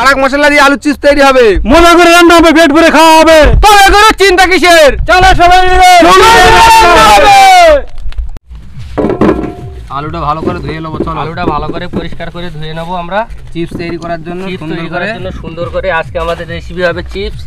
কারাক মশলা দিয়ে আলু চিপস তৈরি হবে। মজা করে রান্না হবে, পেট ভরে খাওয়া হবে। তবে কোনো চিন্তা কিসের, চলো সবাই মিলে আলুটা ভালো করে ধুয়ে নেবো। চলো আলুটা ভালো করে পরিষ্কার করে ধুয়ে নেবো আমরা চিপস তৈরি করার জন্য সুন্দর করে। আজকে আমাদের রেসিপি হবে চিপস।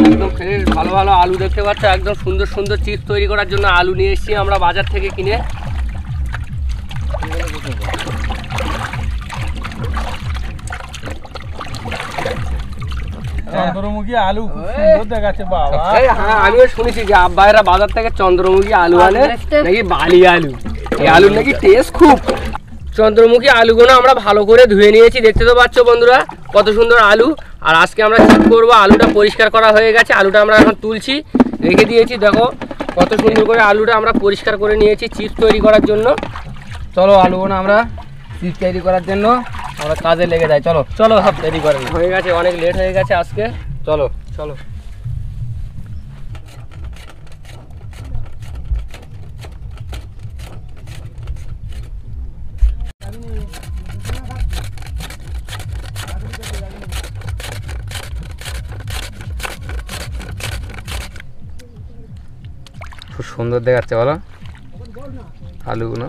একদম ফ্রেশ ভালো ভালো আলু দেখতে পাচ্ছ, একদম সুন্দর সুন্দর চিপস তৈরি করার জন্য আলু নিয়ে এসেছি আমরা বাজার থেকে কিনে। চন্দ্রমুখী আলু খুব সুন্দর দেখাচ্ছে বাবা। হ্যাঁ আমিও শুনেছি যে আব্বাইরা বাজার থেকে চন্দ্রমুখী আলু আনে, নাকি বালি আলু। এই আলুর নাকি টেস্ট খুব। চন্দ্রমুখী আলুগুলো আমরা ভালো করে ধুয়ে নিয়েছি, দেখতে তো পাচ্ছ বন্ধুরা কত সুন্দর আলু। আর আজকে আমরা কি করবো, আলুটা পরিষ্কার করা হয়ে গেছে, আলুটা আমরা এখন তুলছি, রেখে দিয়েছি। দেখো কত সুন্দর করে আলুটা আমরা পরিষ্কার করে নিয়েছি চিপস তৈরি করার জন্য। চলো আলুগুলো আমরা চিপস তৈরি করার জন্য আমরা কাজে লেগে যাই। চলো চলো সব তৈরি করে হয়ে গেছে, অনেক লেট হয়ে গেছে আজকে। চলো চলো খুব সুন্দর দেখাচ্ছে বলো আলুগুলো।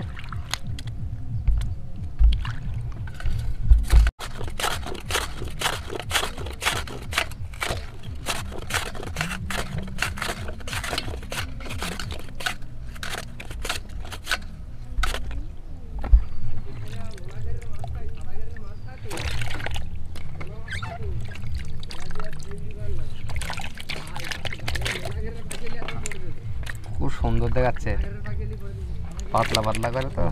খুব সুন্দর দেখাচ্ছে, পাতলা পাতলা করে তো।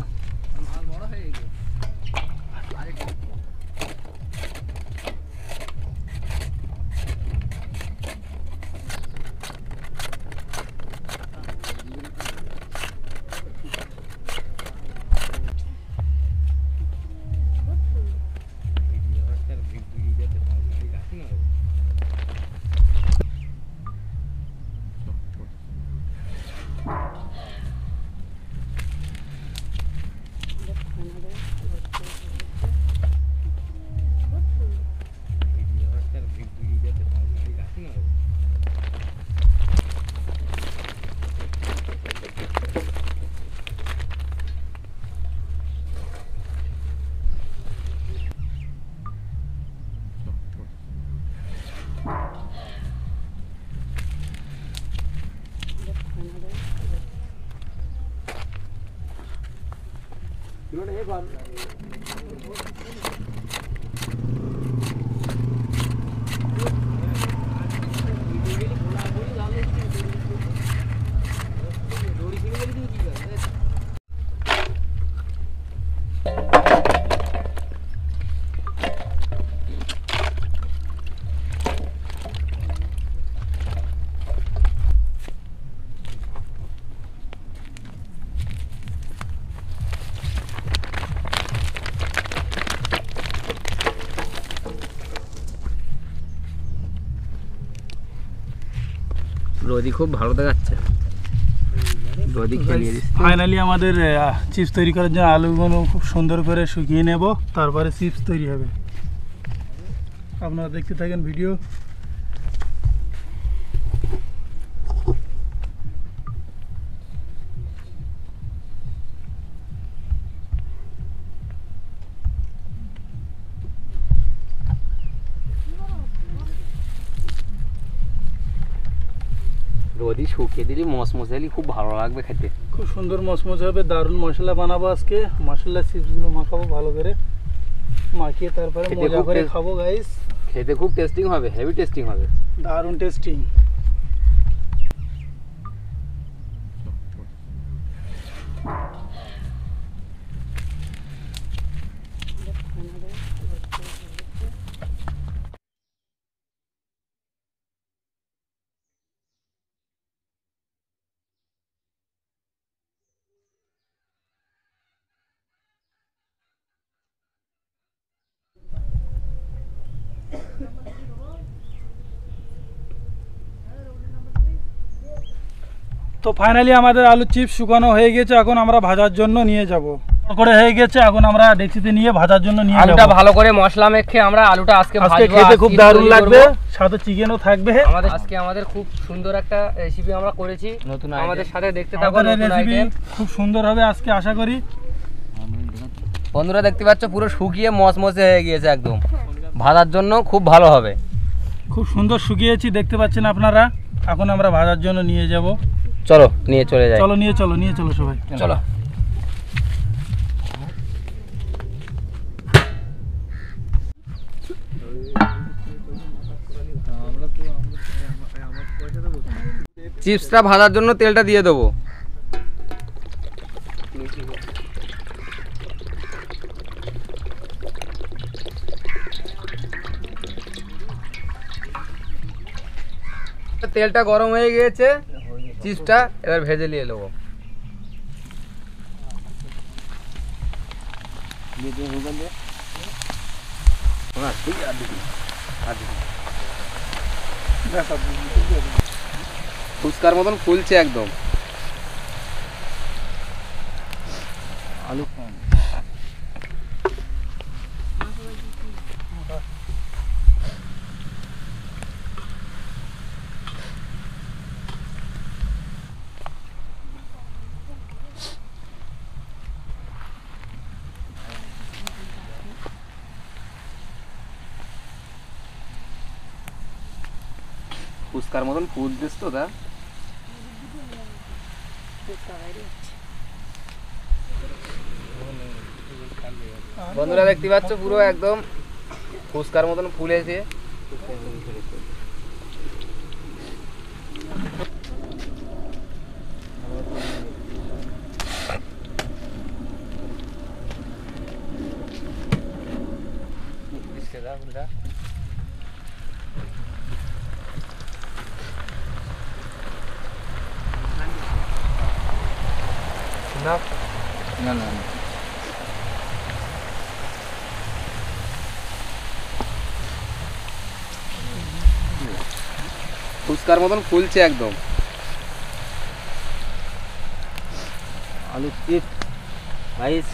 রোদি খুব ভালো দেখাচ্ছে। রোদি খেলিয়ে দিচ্ছে। ফাইনালি আমাদের চিপস তৈরি করার জন্য আলুগুলো খুব সুন্দর করে শুকিয়ে নেব, তারপরে চিপস তৈরি হবে। আপনারা দেখতে থাকেন ভিডিও। রোদি শুকিয়ে দিলি মশমশালি খুব ভালো লাগবে খেতে, খুব সুন্দর মচমচে হবে। দারুণ মশলা বানাবো আজকে, মশলা চিপসগুলো মাখাবো ভালো করে, মাখিয়ে তারপরে মজা করে খাবো গাইস। খেতে খুব টেস্টিং হবে, হেভি টেস্টিং হবে, দারুণ টেস্টিং। তো ফাইনালি আমাদের আলু চিপস শুকানো হয়ে গেছে, এখন আমরা ভাজার জন্য নিয়ে যাব। করে হয়ে গেছে, এখন আমরা ডেকচিতে নিয়ে ভাজার জন্য নিয়ে যাব। আলুটা ভালো করে মশলা মেখে আমরা আলুটা আজকে আজকে ভাজবো। খেতে খুব দারুণ লাগবে, সাথে চিকেনও থাকবে। আমাদের খুব সুন্দর একটা রেসিপি আমরা করেছি, নতুন আমাদের সাথে দেখতে থাকো। আমাদের নতুন রেসিপি আইটেম খুব সুন্দর হবে আজকে, আশা করি। বন্ধুরা দেখতে পাচ্ছ পুরো শুকিয়ে মচমচে হয়ে গিয়েছে একদম, ভাজার জন্য খুব ভালো হবে। খুব সুন্দর শুকিয়েছি, দেখতে পাচ্ছেন আপনারা। এখন আমরা ভাজার জন্য নিয়ে যাব। চলো নিয়ে চলে যাই। চলো নিয়ে চলো সবাই চলো। চিপসটা ভাজার জন্য তেলটা দিয়ে দেবো। তেলটা গরম হয়ে গিয়েছে, চিপসটা এবার ভেজে নিয়ে নেবো। ফুচকার মতন ফুলছে একদম। আলু ফুচকার মতন ফুল দিস তো দা। বন্ধুরা দেখতে পাচ্ছ পুরো একদম ফুচকার মতন ফুলেছে। না না না ফুচকার মতন ফুলছে একদম। আলু চিপস রাইস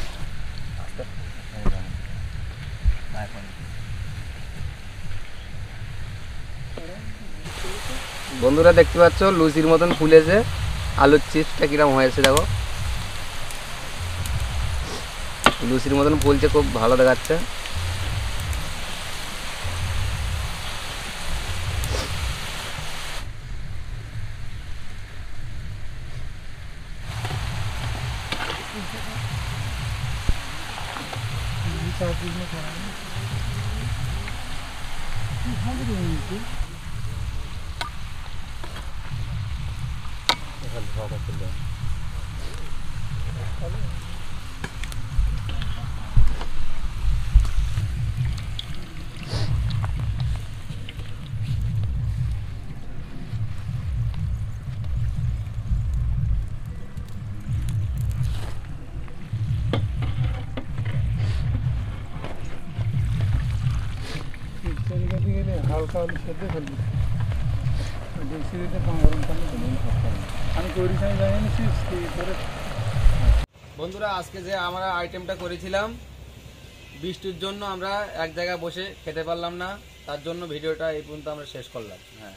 বন্ধুরা দেখতে পাচ্ছ লুচির মতন ফুলেছে। আলুর চিপসটা কিরকম হয়েছে দেখো, লুচির মতন ফুলছে, খুব ভালো দেখাচ্ছে। হালকা আলু সেদ্ধ ফেলবি, আমি তৈরি জানি। বন্ধুরা আজকে যে আমরা আইটেমটা করেছিলাম, বৃষ্টির জন্য আমরা এক জায়গায় বসে খেতে পারলাম না, তার জন্য ভিডিওটা এই পর্যন্ত আমরা শেষ করলাম। হ্যাঁ।